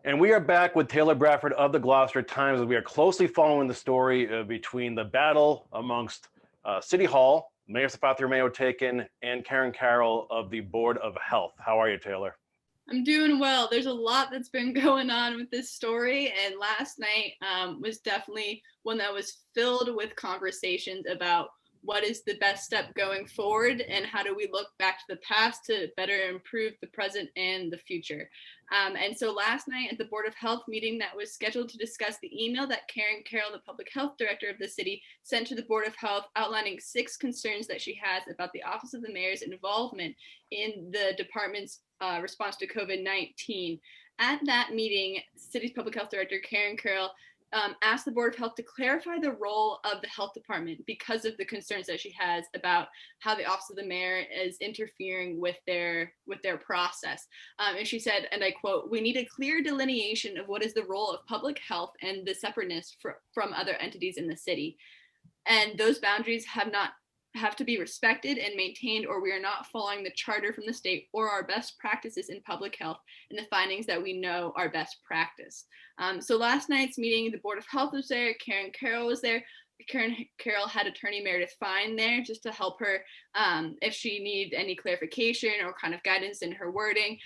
And we are back with Taylor Bradford of the Gloucester Times as we are closely following the story between the battle amongst City Hall, Mayor Sefatia Romeo Theken, and Karin Carroll of the Board of Health. How are you, Taylor? I'm doing well. There's a lot that's been going on with this story, and last night was definitely one that was filled with conversations about what is the best step going forward and how do we look back to the past to better improve the present and the future. And so last night at the Board of Health meeting that was scheduled to discuss the email that Karin Carroll, the public health director of the city, sent to the Board of Health outlining 6 concerns that she has about the Office of the Mayor's involvement in the department's response to COVID-19. At that meeting, city's public health director, Karin Carroll, asked the Board of Health to clarify the role of the health department because of the concerns that she has about how the Office of the Mayor is interfering with their process. And she said, and I quote, "We need a clear delineation of what is the role of public health and the separateness from other entities in the city. And those boundaries have to be respected and maintained, or we are not following the charter from the state or our best practices in public health and the findings that we know are best practice." So last night's meeting, the Board of Health was there, Karin Carroll was there. Karin Carroll had attorney Meredith Fine there just to help her if she needed any clarification or kind of guidance in her wording.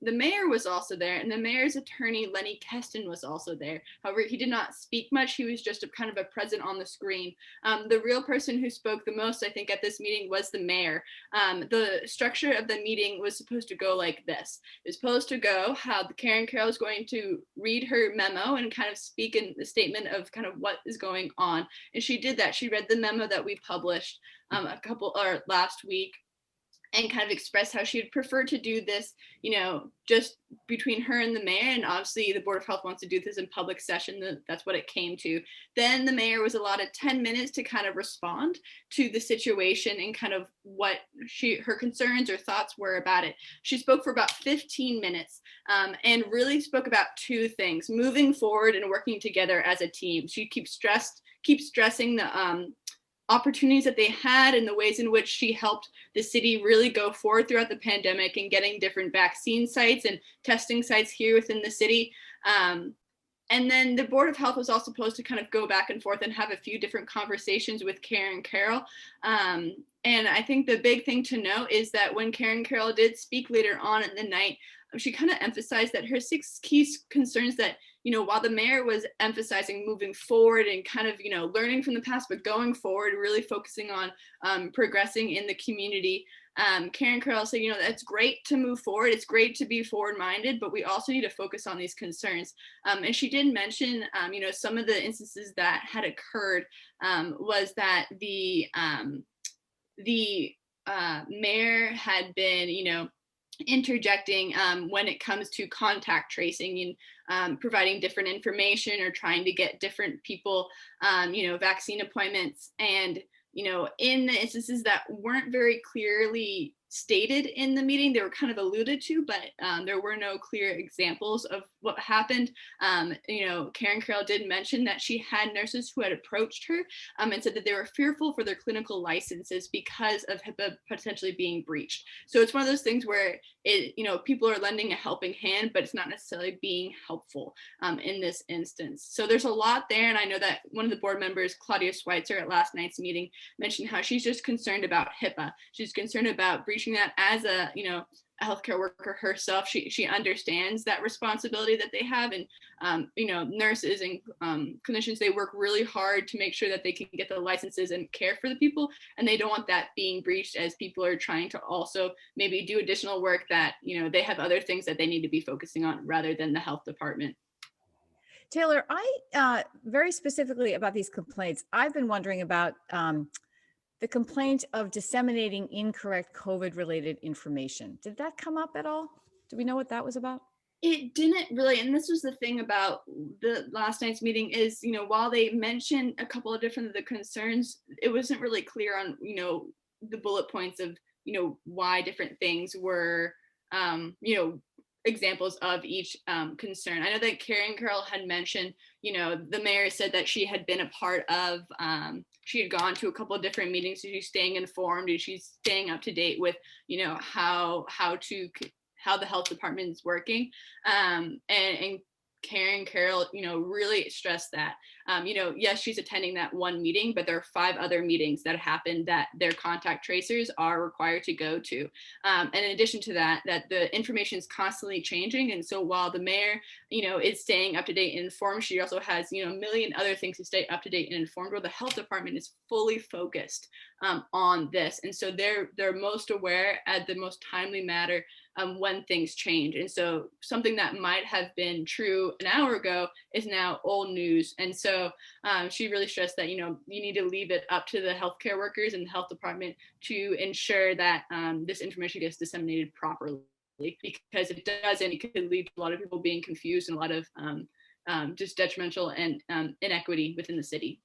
The mayor was also there, and the mayor's attorney Lenny Keston was also there. However, he did not speak much. He was just a kind of a present on the screen. The real person who spoke the most, I think, at this meeting was the mayor. The structure of the meeting was supposed to go like this. It was supposed to go how Karin Carroll is going to read her memo and kind of speak in the statement of kind of what is going on. And she did that. She read the memo that we published last week and kind of expressed how she would prefer to do this, just between her and the mayor. And obviously the Board of Health wants to do this in public session. That's what it came to. Then the mayor was allotted 10 minutes to kind of respond to the situation and kind of what her concerns or thoughts were about it. She spoke for about 15 minutes and really spoke about 2 things: moving forward and working together as a team. She keeps stressing the opportunities that they had and the ways in which she helped the city really go forward throughout the pandemic and getting different vaccine sites and testing sites here within the city. And then the Board of Health was also supposed to kind of go back and forth and have a few different conversations with Karin Carroll. And I think the big thing to note is that when Karin Carroll did speak later on in the night, she kind of emphasized that her 6 key concerns that, while the mayor was emphasizing moving forward and kind of, learning from the past, but going forward, really focusing on progressing in the community. Karin Carroll said, that's great to move forward. It's great to be forward-minded, but we also need to focus on these concerns. And she did mention, some of the instances that had occurred was that the mayor had been, interjecting when it comes to contact tracing and providing different information or trying to get different people, vaccine appointments. And, in the instances that weren't very clearly stated in the meeting, they were kind of alluded to, but there were no clear examples of what happened. Karin Carroll did mention that she had nurses who had approached her and said that they were fearful for their clinical licenses because of HIPAA potentially being breached. So it's one of those things where people are lending a helping hand, but it's not necessarily being helpful in this instance. So there's a lot there. And I know that one of the board members, Claudia Schweitzer, at last night's meeting mentioned how she's just concerned about HIPAA. She's concerned about breaching that as a healthcare worker herself. She understands that responsibility that they have, and nurses and clinicians, they work really hard to make sure that they can get the licenses and care for the people, and they don't want that being breached as people are trying to also maybe do additional work that they have other things that they need to be focusing on rather than the health department. Taylor, I very specifically about these complaints, I've been wondering about the complaint of disseminating incorrect COVID-related information. Did that come up at all? Do we know what that was about? It didn't really, and this was the thing about the last night's meeting is, while they mentioned a couple of different of the concerns, it wasn't really clear on, the bullet points of, why different things were, examples of each concern. I know that Karin Carroll had mentioned, the mayor said that she had been a part of, she had gone to a couple of different meetings, so she's staying informed and she's staying up to date with, how to how the health department is working. And Karin Carroll, really stressed that, yes, she's attending that one meeting, but there are 5 other meetings that happened that their contact tracers are required to go to. And in addition to that, that the information is constantly changing. And so while the mayor, is staying up to date and informed, she also has, a million other things to stay up to date and informed, where the health department is fully focused on this. And so they're most aware at the most timely manner when things change. And so something that might have been true an hour ago is now old news. And so she really stressed that, you need to leave it up to the healthcare workers and the health department to ensure that this information gets disseminated properly, because if it doesn't, it could lead to a lot of people being confused and a lot of just detrimental and inequity within the city.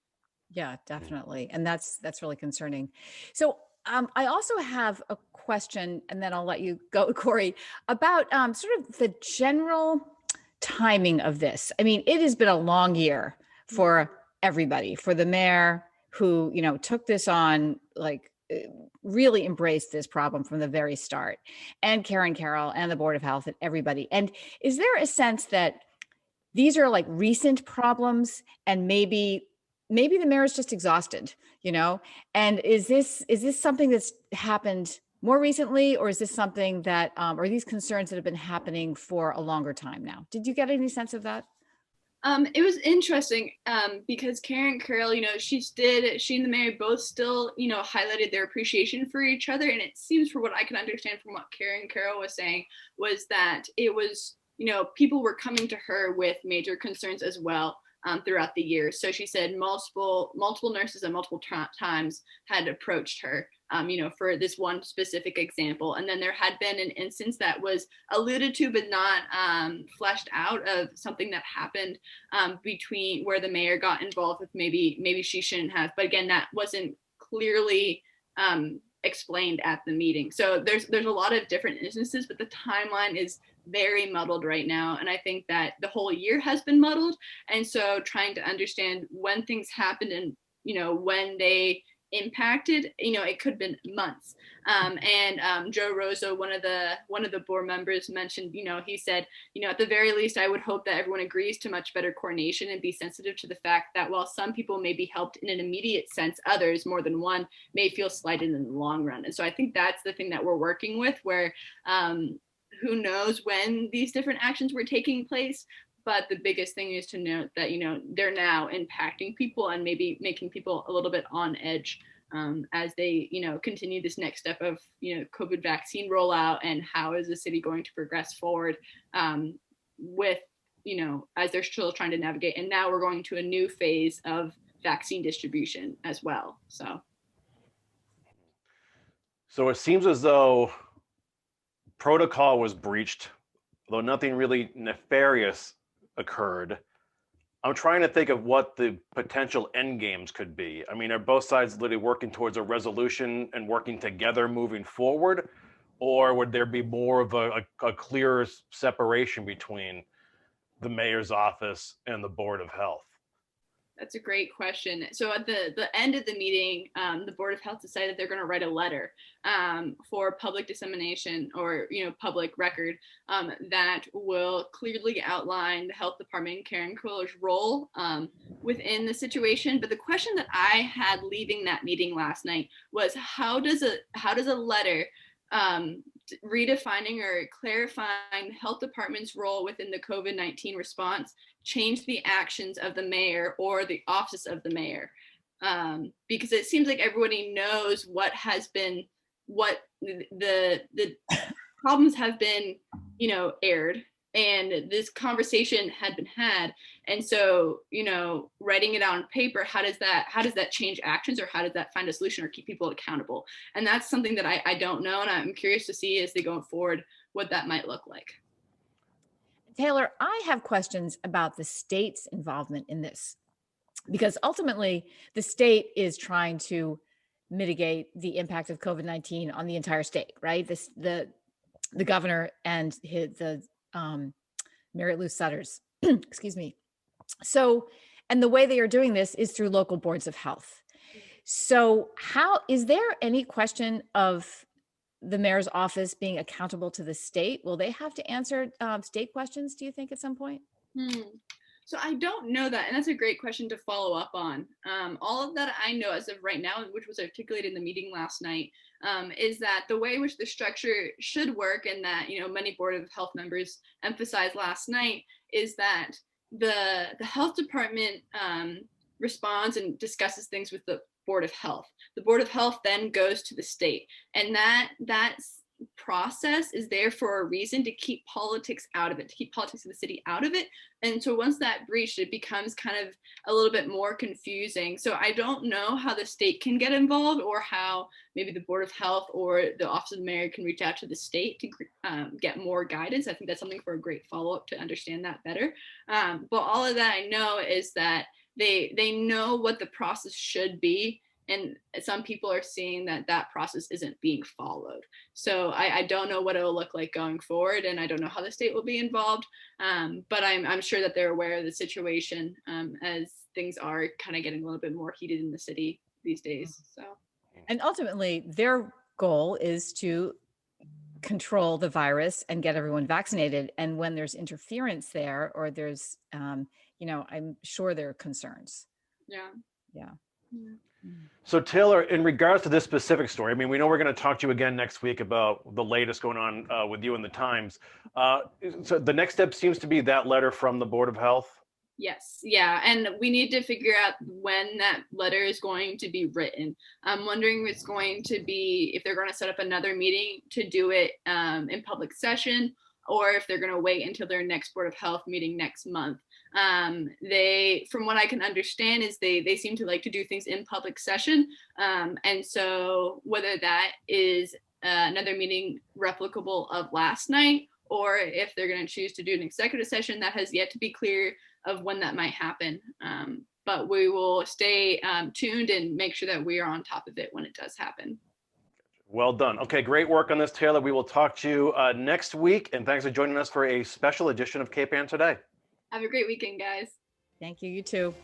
Yeah, definitely. And that's really concerning. So I also have a question, and then I'll let you go, Corey, about sort of the general timing of this. I mean, it has been a long year for everybody, for the mayor who, took this on, like really embraced this problem from the very start, and Karin Carroll and the Board of Health and everybody. And is there a sense that these are like recent problems, and maybe the mayor is just exhausted, and is this something that's happened more recently, or is this something that, are these concerns that have been happening for a longer time now? Did you get any sense of that? It was interesting because Karin Carroll, she and the mayor both still, highlighted their appreciation for each other. And it seems, for what I can understand from what Karin Carroll was saying, was that it was, people were coming to her with major concerns as well. Throughout the year. So she said multiple nurses at multiple times had approached her, for this one specific example. And then there had been an instance that was alluded to, but not fleshed out, of something that happened between where the mayor got involved with maybe she shouldn't have. But again, that wasn't clearly explained at the meeting. So there's a lot of different instances, but the timeline is very muddled right now. And I think that the whole year has been muddled. And so trying to understand when things happened and, when they impacted, it could have been months. And Joe Rosa, one of the board members, mentioned, he said, at the very least, I would hope that everyone agrees to much better coordination and be sensitive to the fact that while some people may be helped in an immediate sense, others, more than one, may feel slighted in the long run. And so I think that's the thing that we're working with, where who knows when these different actions were taking place. But the biggest thing is to note that, they're now impacting people and maybe making people a little bit on edge as they, continue this next step of, COVID vaccine rollout, and how is the city going to progress forward with, as they're still trying to navigate. And now we're going to a new phase of vaccine distribution as well. So it seems as though protocol was breached, though nothing really nefarious occurred. I'm trying to think of what the potential end games could be. I mean, are both sides literally working towards a resolution and working together moving forward? Or would there be more of a clearer separation between the mayor's office and the Board of Health? That's a great question. So at the end of the meeting, the Board of Health decided they're going to write a letter for public dissemination, or public record, that will clearly outline the health department and Karin Carroll's role within the situation. But the question that I had leaving that meeting last night was, how does a letter redefining or clarifying the health department's role within the COVID-19 response change the actions of the mayor or the office of the mayor? Because it seems like everybody knows what the problems have been, aired, and this conversation had been had. And so, writing it out on paper, how does that change actions, or how does that find a solution or keep people accountable? And that's something that I don't know. And I'm curious to see, as they go forward, what that might look like. Taylor, I have questions about the state's involvement in this, because ultimately the state is trying to mitigate the impact of COVID-19 on the entire state, right? The governor and Mary Lou Sutters, excuse me. So, and the way they are doing this is through local boards of health. So is there any question of the mayor's office being accountable to the state? Will they have to answer state questions, do you think, at some point? So I don't know that, and that's a great question to follow up on. All of that I know as of right now, which was articulated in the meeting last night, is that the way in which the structure should work, and that many Board of Health members emphasized last night, is that the health department responds and discusses things with the Board of Health. The Board of Health then goes to the state, and that process is there for a reason, to keep politics out of it, to keep politics of the city out of it. And so once that breached, it becomes kind of a little bit more confusing. So I don't know how the state can get involved, or how maybe the Board of Health or the Office of the Mayor can reach out to the state to get more guidance. I think that's something for a great follow-up to understand that better. But all of that I know is that they know what the process should be, and some people are seeing that process isn't being followed. So I don't know what it'll look like going forward, and I don't know how the state will be involved. But I'm sure that they're aware of the situation, as things are kind of getting a little bit more heated in the city these days. So, and ultimately, their goal is to control the virus and get everyone vaccinated. And when there's interference there, or there's, I'm sure there are concerns. Yeah. So Taylor, in regards to this specific story, I mean, we know we're going to talk to you again next week about the latest going on with you and the Times. So the next step seems to be that letter from the Board of Health. Yes. Yeah. And we need to figure out when that letter is going to be written. I'm wondering if it's going to be, if they're going to set up another meeting to do it in public session, or if they're going to wait until their next Board of Health meeting next month. From what I can understand, is they seem to like to do things in public session. And so whether that is another meeting replicable of last night, or if they're going to choose to do an executive session, that has yet to be clear of when that might happen. But we will stay tuned and make sure that we are on top of it when it does happen. Well done. Okay, great work on this, Taylor. We will talk to you next week. And thanks for joining us for a special edition of Cape Ann Today. Have a great weekend, guys. Thank you. You too.